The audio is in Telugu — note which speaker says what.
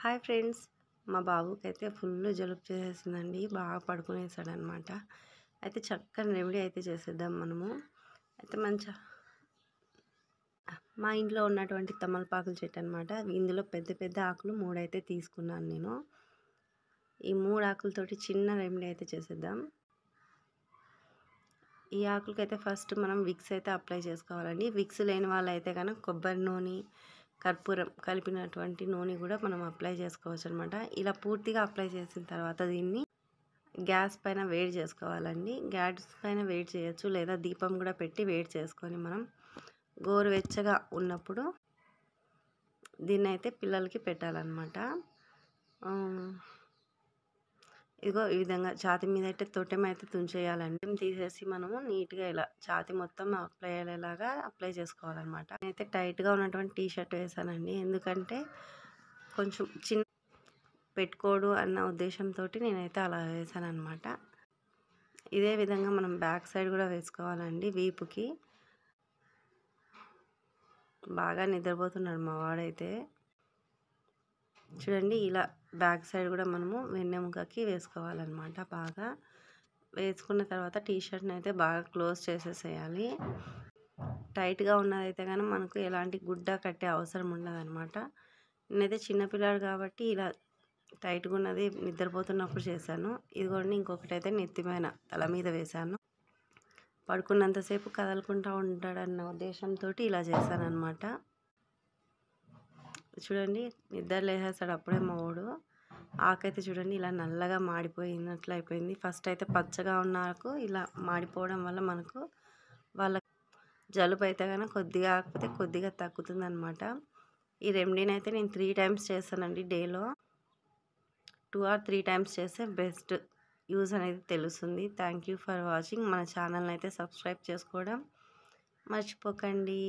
Speaker 1: Hi friends. మా బాబుకైతే ఫుల్ జలుబు చేసేసిందండి. బాగా పడుకునేసాడనమాట. అయితే చక్కని రెమెడీ అయితే చేసేద్దాం మనము. అయితే మా ఇంట్లో ఉన్నటువంటి తమలపాకుల చెట్టు అనమాట. ఇందులో పెద్ద పెద్ద ఆకులు 3 అయితే తీసుకున్నాను నేను. ఈ 3 ఆకులతోటి చిన్న రెమెడీ అయితే చేసేద్దాం. ఈ ఆకులకైతే ఫస్ట్ మనం విక్స్ అయితే అప్లై చేసుకోవాలండి. విక్స్ లేని వాళ్ళైతే కనుక కొబ్బరి నూనె, కర్పూరం కలిపినటువంటి నూనె కూడా మనం అప్లై చేసుకోవచ్చు అనమాట. ఇలా పూర్తిగా అప్లై చేసిన తర్వాత దీన్ని గ్యాస్ పైన వేడి చేసుకోవాలండి. గ్యాస్ పైన వేడి చేయొచ్చు, లేదా దీపం కూడా పెట్టి వేడి చేసుకొని మనం గోరువెచ్చగా ఉన్నప్పుడు దీన్ని అయితే పిల్లలకి పెట్టాలన్నమాట. ఇదిగో ఈ విధంగా ఛాతీ మీద అయితే తొట్టెమైతే తుంచేయాలండి. తీసేసి మనము నీట్గా ఇలా ఛాతీ మొత్తం అప్లై అయ్యేలాగా అప్లై చేసుకోవాలన్నమాట. నేనైతే టైట్గా ఉన్నటువంటి టీ షర్ట్ వేసానండి. ఎందుకంటే కొంచెం చిన్న పెట్టుకోడు అన్న ఉద్దేశంతో నేనైతే అలా వేసాను అనమాట. ఇదే విధంగా మనం బ్యాక్ సైడ్ కూడా వేసుకోవాలండి. వీపుకి బాగా నిద్రపోతున్నాడు మా వాడైతే. చూడండి, ఇలా బ్యాక్ సైడ్ కూడా మనము వెన్నెముకకి వేసుకోవాలన్నమాట. బాగా వేసుకున్న తర్వాత టీ షర్ట్ని అయితే బాగా క్లోజ్ చేసేసేయాలి. టైట్గా ఉన్నదైతే కానీ మనకు ఎలాంటి గుడ్డ కట్టే అవసరం ఉండదన్నమాట. నేనైతే చిన్నపిల్లాడు కాబట్టి ఇలా టైట్గా ఉన్నది నిద్రపోతున్నప్పుడు చేశాను. ఇదిగోండి, ఇంకొకటి అయితే నెత్తిమైన తల మీద వేశాను. పడుకున్నంతసేపు కదలకుండా ఉంటాడన్న ఉద్దేశంతో ఇలా చేశానన్నమాట. చూడండి, నిద్ర లేసేస్తాడు అప్పుడే మా వాడు. ఆకైతే చూడండి ఇలా నల్లగా మాడిపోయినట్లు అయిపోయింది. ఫస్ట్ అయితే పచ్చగా ఉన్న ఆకు ఇలా మాడిపోవడం వల్ల మనకు వాళ్ళ జలుబు అయితే కనుక కొద్దిగా ఆకపోతే కొద్దిగా తగ్గుతుంది అనమాట. ఈ రెమెడీని అయితే నేను 3 టైమ్స్ చేస్తానండి. డేలో 2 or 3 టైమ్స్ చేస్తే బెస్ట్ యూజ్ అనేది తెలుస్తుంది. Thank you for watching. మన ఛానల్ని అయితే సబ్స్క్రైబ్ చేసుకోవడం మర్చిపోకండి.